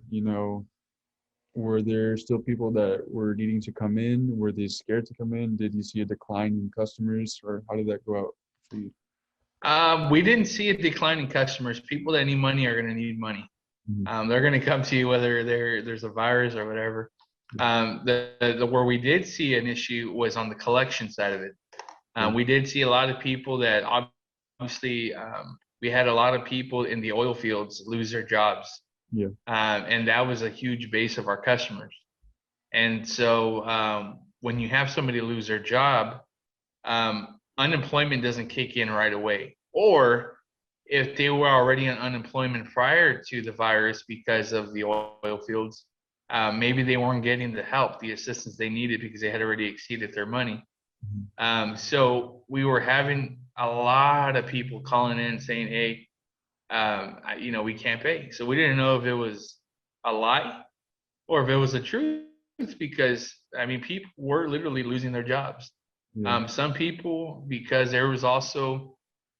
Speaker 1: were there still people that were needing to come in? Were they scared to come in? Did you see a decline in customers, or how did that go out for you?
Speaker 3: We didn't see a decline in customers. People that need money are going to need money.
Speaker 1: Mhm.
Speaker 3: They're going to come to you whether there's a virus or whatever. The where we did see an issue was on the collection side of it.
Speaker 1: Yeah.
Speaker 3: We did see a lot of people that obviously, we had a lot of people in the oil fields lose their jobs,
Speaker 1: Yeah.
Speaker 3: and that was a huge base of our customers. And so, when you have somebody lose their job, unemployment doesn't kick in right away. Or if they were already on unemployment prior to the virus because of the oil fields, maybe they weren't getting the help, the assistance they needed because they had already exceeded their money.
Speaker 1: Mhm.
Speaker 3: So we were having a lot of people calling in saying, hey, we can't pay. So we didn't know if it was a lie or if it was the truth, because I mean, people were literally losing their jobs.
Speaker 1: Yeah.
Speaker 3: Some people, because there was also,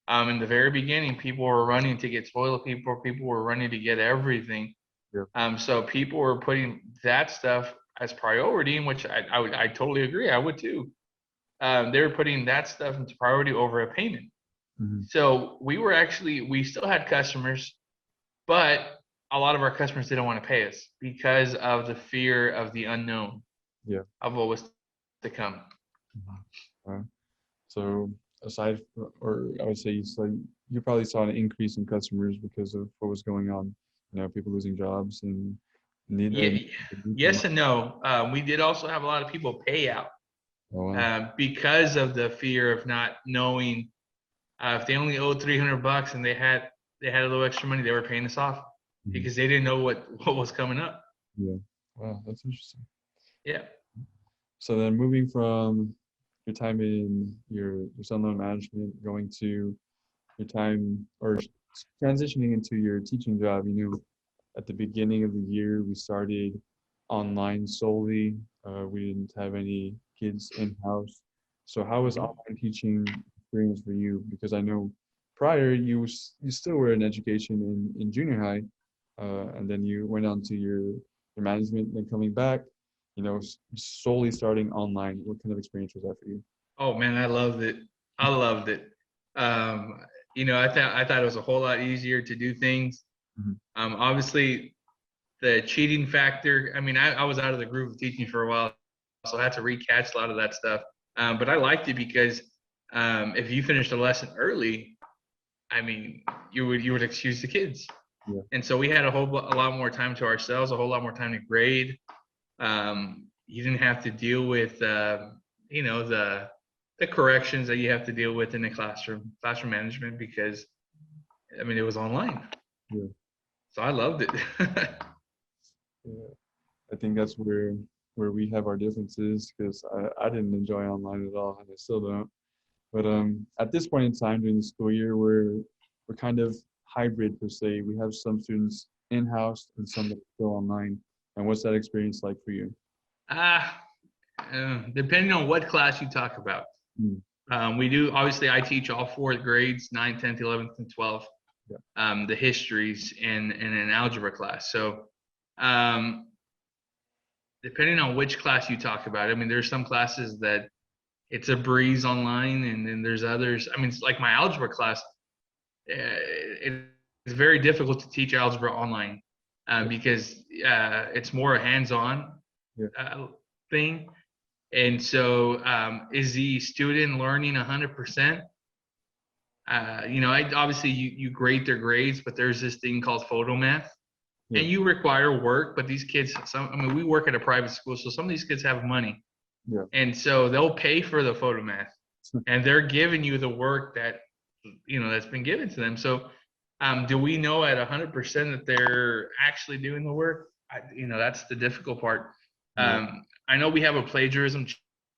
Speaker 3: in the very beginning, people were running to get toilet paper, people were running to get everything.
Speaker 1: Yeah.
Speaker 3: So people were putting that stuff as priority, in which I totally agree. I would too. They were putting that stuff into priority over a payment.
Speaker 1: Mhm.
Speaker 3: So we still had customers, but a lot of our customers didn't want to pay us because of the fear of the unknown
Speaker 1: Yeah.
Speaker 3: of what was to come.
Speaker 1: Uh, so aside or I would say you probably saw an increase in customers because of what was going on. People losing jobs and need
Speaker 3: Yeah,
Speaker 1: need for
Speaker 3: yes
Speaker 1: money.
Speaker 3: and no. We did also have a lot of people pay out,
Speaker 1: Oh, wow.
Speaker 3: because of the fear of not knowing, if they only owed $300 and they had a little extra money, they were paying us off
Speaker 1: Mhm.
Speaker 3: because they didn't know what was coming up.
Speaker 1: Yeah. Wow, that's interesting.
Speaker 3: Yeah.
Speaker 1: So then moving from your time in your Sunloan management, going to your time or transitioning into your teaching job, at the beginning of the year, we started online solely. We didn't have any kids in-house. So how was online teaching experience for you? Because I know prior you still were in education in junior high, and then you went on to your management, then coming back, solely starting online. What kind of experience was that for you?
Speaker 3: Oh man, I loved it. I loved it. Um, I thought it was a whole lot easier to do things.
Speaker 1: Mhm.
Speaker 3: Obviously, the cheating factor. I mean, I was out of the groove of teaching for a while, so I had to recatch a lot of that stuff. But I liked it because if you finished a lesson early, I mean, you would excuse the kids,
Speaker 1: Yeah.
Speaker 3: and so we had a lot more time to ourselves, a whole lot more time to grade. You didn't have to deal with the corrections that you have to deal with in the classroom management, because I mean it was online.
Speaker 1: Yeah.
Speaker 3: So I loved it.
Speaker 1: Yeah. I think that's where we have our differences because I didn't enjoy online at all, and I still don't. But at this point in time during the school year, we're kind of hybrid per se. We have some students in-house and some that are still online. And what's that experience like for you?
Speaker 3: Ah, Depending on what class you talk about.
Speaker 1: Mm.
Speaker 3: We do, obviously, I teach all four grades, 9th, 10th, 11th, and 12th,
Speaker 1: Yeah.
Speaker 3: the histories and an algebra class. So um, depending on which class you talk about, I mean, there's some classes that it's a breeze online, and then there's others. I mean, it's like my algebra class, it's very difficult to teach algebra online because it's more a hands-on
Speaker 1: Yeah.
Speaker 3: thing. And so, is the student learning 100%? Obviously you grade their grades, but there's this thing called photo math,
Speaker 1: Yeah.
Speaker 3: and you require work. But these kids, we work at a private school, so some of these kids have money,
Speaker 1: Yeah.
Speaker 3: and so they'll pay for the photo math, and they're giving you the work that's been given to them. So, do we know at 100% that they're actually doing the work? That's the difficult part.
Speaker 1: Yeah.
Speaker 3: I know we have a plagiarism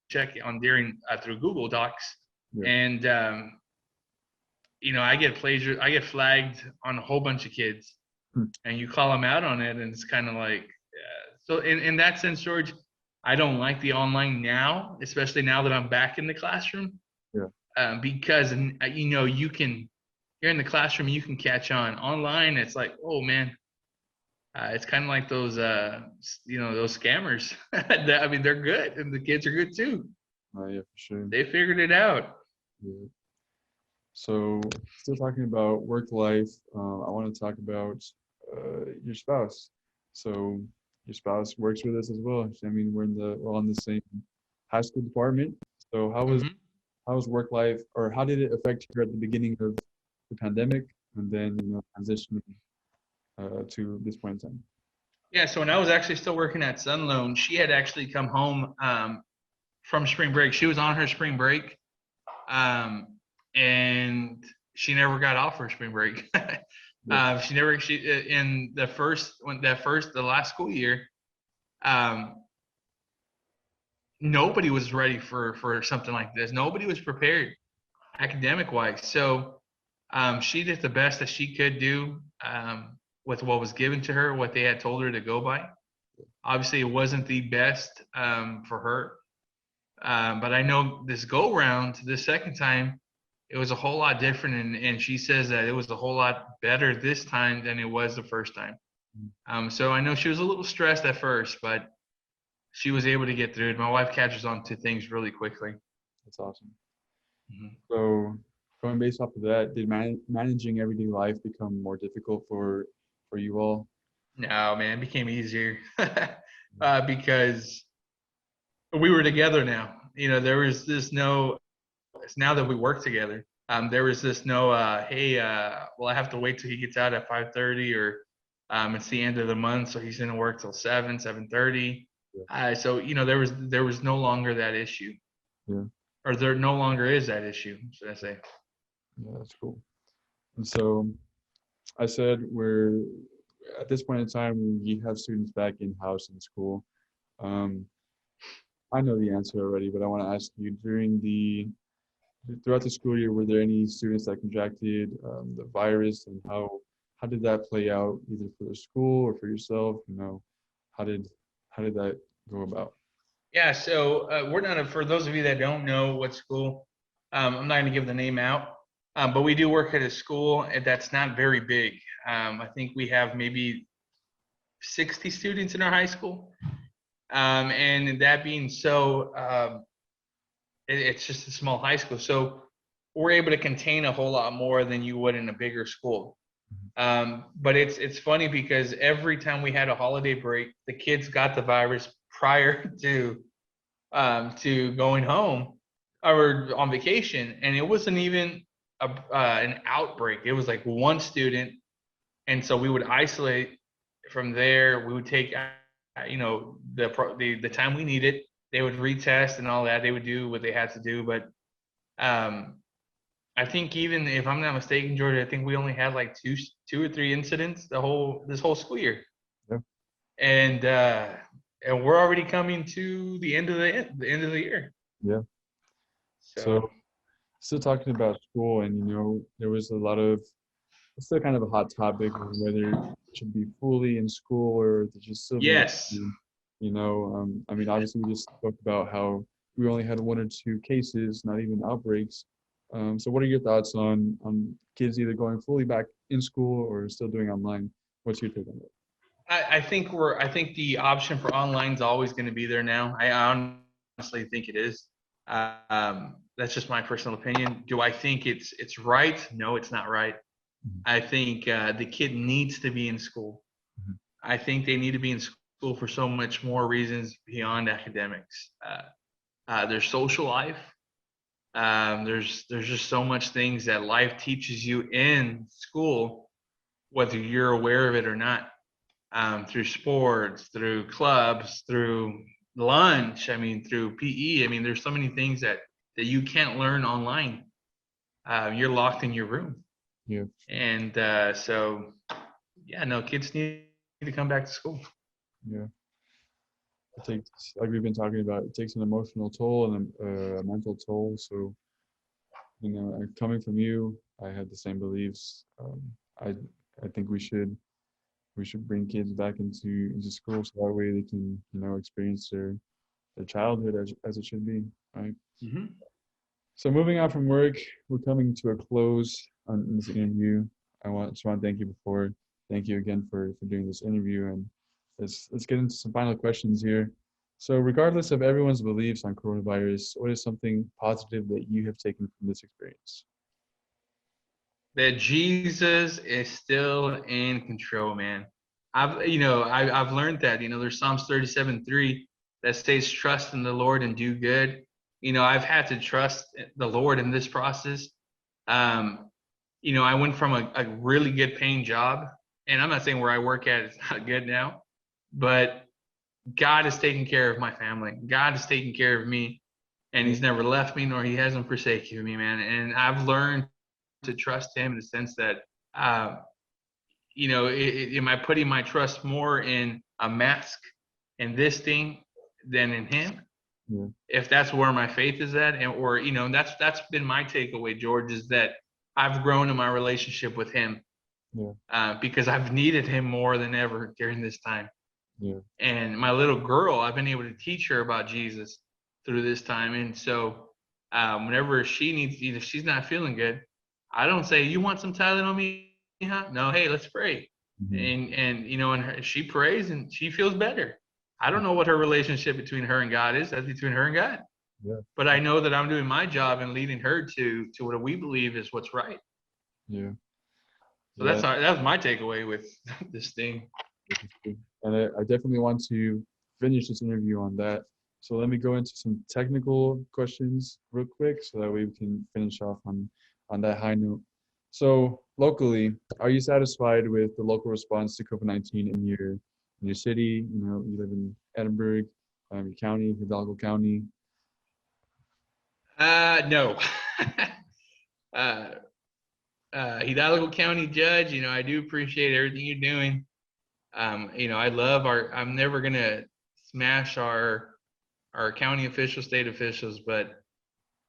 Speaker 3: check on through Google Docs,
Speaker 1: Yeah.
Speaker 3: and I get flagged on a whole bunch of kids,
Speaker 1: Hmm.
Speaker 3: and you call them out on it, and it's kind of like, so in that sense, George, I don't like the online now, especially now that I'm back in the classroom.
Speaker 1: Yeah.
Speaker 3: Because you're in the classroom, you can catch on. Online, it's like, oh man, it's kind of like those scammers. I mean, they're good, and the kids are good too.
Speaker 1: Yeah, for sure.
Speaker 3: They figured it out.
Speaker 1: Yeah. So, still talking about work life, I want to talk about your spouse. So, your spouse works with us as well. I mean, we're on the same high school department. So,
Speaker 3: Mhm.
Speaker 1: how was work life, or how did it affect you at the beginning of the pandemic, and then transitioning to this point in time?
Speaker 3: Yeah, so when I was actually still working at Sunloan, she had actually come home from spring break. She was on her spring break, um, and she never got off her spring break. She in the last school year, um, nobody was ready for something like this. Nobody was prepared academic wise. So she did the best that she could do with what was given to her, what they had told her to go by. Obviously, it wasn't the best for her, but I know this second time, it was a whole lot different, and she says that it was a whole lot better this time than it was the first time. So I know she was a little stressed at first, but she was able to get through it. My wife catches on to things really quickly.
Speaker 1: That's awesome.
Speaker 3: Mhm.
Speaker 1: So, going based off of that, did managing everyday life become more difficult for you all?
Speaker 3: No, man, it became easier because we were together now. There was this no. It's now that we work together. There was this no. Hey, well, I have to wait till he gets out at 5:30, or it's the end of the month, so he's going to work till 7:30.
Speaker 1: Yeah.
Speaker 3: So there was no longer that issue,
Speaker 1: Yeah.
Speaker 3: or there no longer is that issue, should I say?
Speaker 1: Yeah, that's cool. And so, I said we're at this point in time we have students back in house in school. Um, I know the answer already, but I want to ask you during the throughout the school year, were there any students that contracted the virus, and how did that play out, either for the school or for yourself? How did how did that go about?
Speaker 3: Yeah, so we're not, for those of you that don't know what school, I'm not going to give the name out, but we do work at a school that's not very big. I think we have maybe 60 students in our high school. And that being so, it's just a small high school. So we're able to contain a whole lot more than you would in a bigger school. But it's funny because every time we had a holiday break, the kids got the virus prior to going home or on vacation, and it wasn't even an outbreak. It was like one student, and so we would isolate from there. We would take the time we needed. They would retest and all that. They would do what they had to do, but I think, even if I'm not mistaken, George, I think we only had like two or three incidents this whole school year.
Speaker 1: Yeah.
Speaker 3: And we're already coming to the end of the end of the year.
Speaker 1: Yeah. So still talking about school, and there was a lot of, it's still kind of a hot topic on whether it should be fully in school or they just still be
Speaker 3: Yes.
Speaker 1: I mean, obviously we just spoke about how we only had one or two cases, not even outbreaks. So what are your thoughts on kids either going fully back in school or still doing online? What's your take on that?
Speaker 3: I think the option for online is always going to be there now. I honestly think it is. That's just my personal opinion. Do I think it's right? No, it's not right. I think the kid needs to be in school. I think they need to be in school for so much more reasons beyond academics. Their social life. There's just so much things that life teaches you in school, whether you're aware of it or not. Through sports, through clubs, through lunch. I mean, through PE. I mean, there's so many things that you can't learn online. You're locked in your room.
Speaker 1: Yeah.
Speaker 3: And so, yeah, no, kids need to come back to school.
Speaker 1: Yeah. It takes, like we've been talking about, it takes an emotional toll and a mental toll. So, coming from you, I had the same beliefs. I think we should bring kids back into school, so that way they can experience their childhood as it should be, right?
Speaker 3: Mm-hmm.
Speaker 1: So moving on from work, we're coming to a close on this interview. Just want to thank you again for doing this interview, and let's get into some final questions here. So regardless of everyone's beliefs on coronavirus, what is something positive that you have taken from this experience?
Speaker 3: That Jesus is still in control, man. I've learned that. There's Psalms 37:3 that says, "Trust in the Lord and do good." I've had to trust the Lord in this process. I went from a really good paying job, and I'm not saying where I work at is not good now, but God is taking care of my family. God is taking care of me, and He's never left me, nor He hasn't forsaken me, man. And I've learned to trust Him in the sense that, am I putting my trust more in a mask and this thing than in Him?
Speaker 1: Yeah.
Speaker 3: If that's where my faith is at, or that's been my takeaway, George, is that I've grown in my relationship with Him, because I've needed Him more than ever during this time.
Speaker 1: Yeah.
Speaker 3: And my little girl, I've been able to teach her about Jesus through this time. And so whenever she needs, if she's not feeling good, I don't say, "You want some Tylenol, huh?" No, hey, let's pray.
Speaker 1: Mm-hmm.
Speaker 3: And she prays and she feels better. I don't know what her relationship between her and God is. That's between her and God.
Speaker 1: Yeah.
Speaker 3: But I know that I'm doing my job and leading her to what we believe is what's right.
Speaker 1: Yeah.
Speaker 3: So that was my takeaway with this thing.
Speaker 1: And I definitely want to finish this interview on that. So let me go into some technical questions real quick, so that way we can finish off on that high note. So locally, are you satisfied with the local response to COVID-19 in your city? You live in Edinburgh, your county, Hidalgo County.
Speaker 3: No. Hidalgo County Judge, I do appreciate everything you're doing. I love I'm never gonna smash our county officials, state officials, but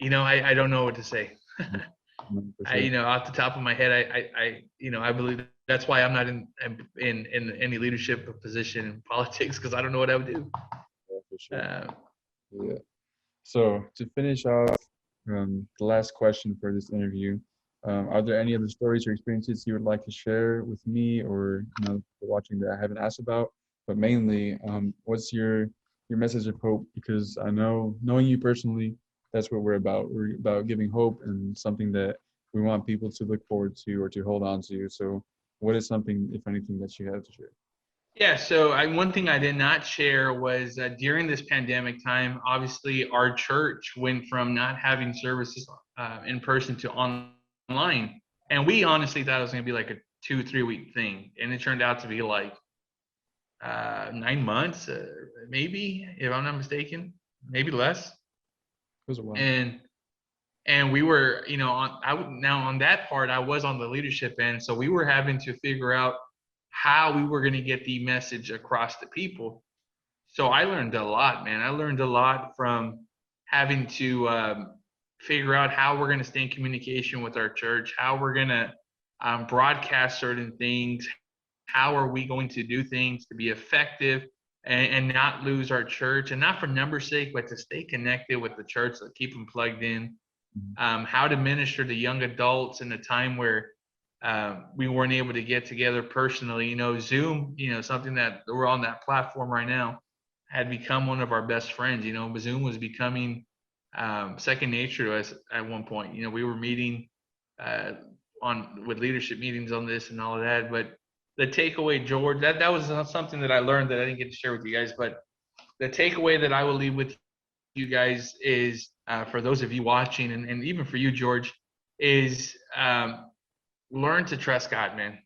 Speaker 3: I don't know what to say.
Speaker 1: No, for
Speaker 3: I,
Speaker 1: sure.
Speaker 3: off the top of my head, I believe that's why I'm not in any leadership position in politics, because I don't know what I would do.
Speaker 1: Yeah, for sure.
Speaker 3: Uh,
Speaker 1: Yeah. So to finish off, the last question for this interview, are there any other stories or experiences you would like to share with me or watching that I haven't asked about? But mainly, what's your message of hope? Because I know, knowing you personally, that's what we're about. We're about giving hope and something that we want people to look forward to or to hold on to. So, what is something, if anything, that you have to share?
Speaker 3: Yeah, so one thing I did not share was during this pandemic time, obviously our church went from not having services in person to online. And we honestly thought it was going to be like a 2-3 week thing. And it turned out to be like 9 months, maybe, if I'm not mistaken, maybe less.
Speaker 1: It was a while.
Speaker 3: And we were, now on that part, I was on the leadership end. So we were having to figure out how we were going to get the message across to people. So I learned a lot, man. I learned a lot from having to figure out how we're going to stay in communication with our church, how we're going to broadcast certain things, how are we going to do things to be effective and not lose our church, and not for numbers' sake, but to stay connected with the church, to keep them plugged in. How to minister to young adults in a time where we weren't able to get together personally. Zoom, something that we're on that platform right now, had become one of our best friends. Zoom was becoming second nature to us at one point. We were meeting with leadership meetings on this and all of that. But the takeaway, George, that was something that I learned that I didn't get to share with you guys. But the takeaway that I will leave with you guys is, for those of you watching, and even for you, George, is learn to trust God, man.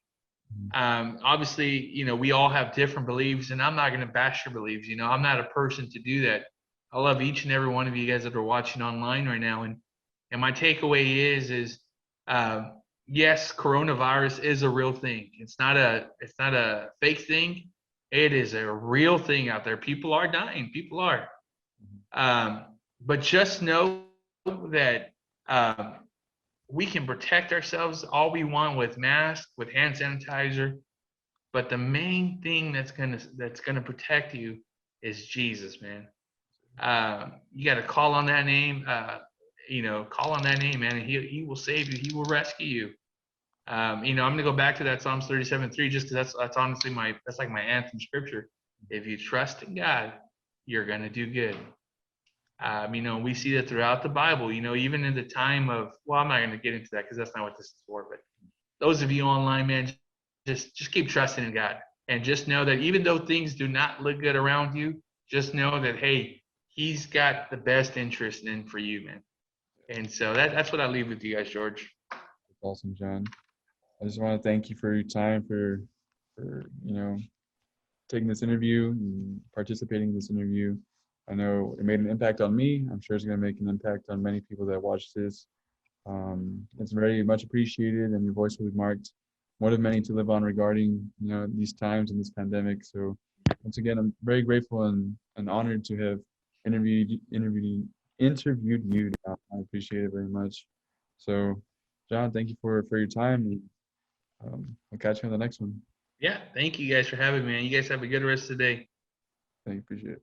Speaker 3: Obviously, we all have different beliefs, and I'm not going to bash your beliefs. I'm not a person to do that. I love each and every one of you guys that are watching online right now, and my takeaway is yes, coronavirus is a real thing. It's not a fake thing. It is a real thing out there. People are dying. People are. But just know that we can protect ourselves all we want with masks, with hand sanitizer, but the main thing that's gonna protect you is Jesus, man. You got to call on that name. Call on that name, man, and he will save you. He will rescue you. I'm gonna go back to that Psalms 37:3, just because that's honestly that's like my anthem scripture. If you trust in God, you're gonna do good. We see that throughout the Bible, even in the time of, well, I'm not going to get into that because that's not what this is for, but those of you online, man, just keep trusting in God, and just know that even though things do not look good around you, just know that, hey, he's got the best interest in for you, man. And so that's what I leave with you guys, George.
Speaker 1: That's awesome, John. I just want to thank you for your time, for taking this interview and participating in this interview. I know it made an impact on me. I'm sure it's going to make an impact on many people that watch this. It's very much appreciated, and your voice will be marked, one of many to live on regarding these times and this pandemic. So once again, I'm very grateful and honored to have interviewed you. I appreciate it very much. So, John, thank you for your time. And, I'll catch you on the next one.
Speaker 3: Yeah, thank you guys for having me, man. You guys have a good rest of the day.
Speaker 1: Thank you. Appreciate it.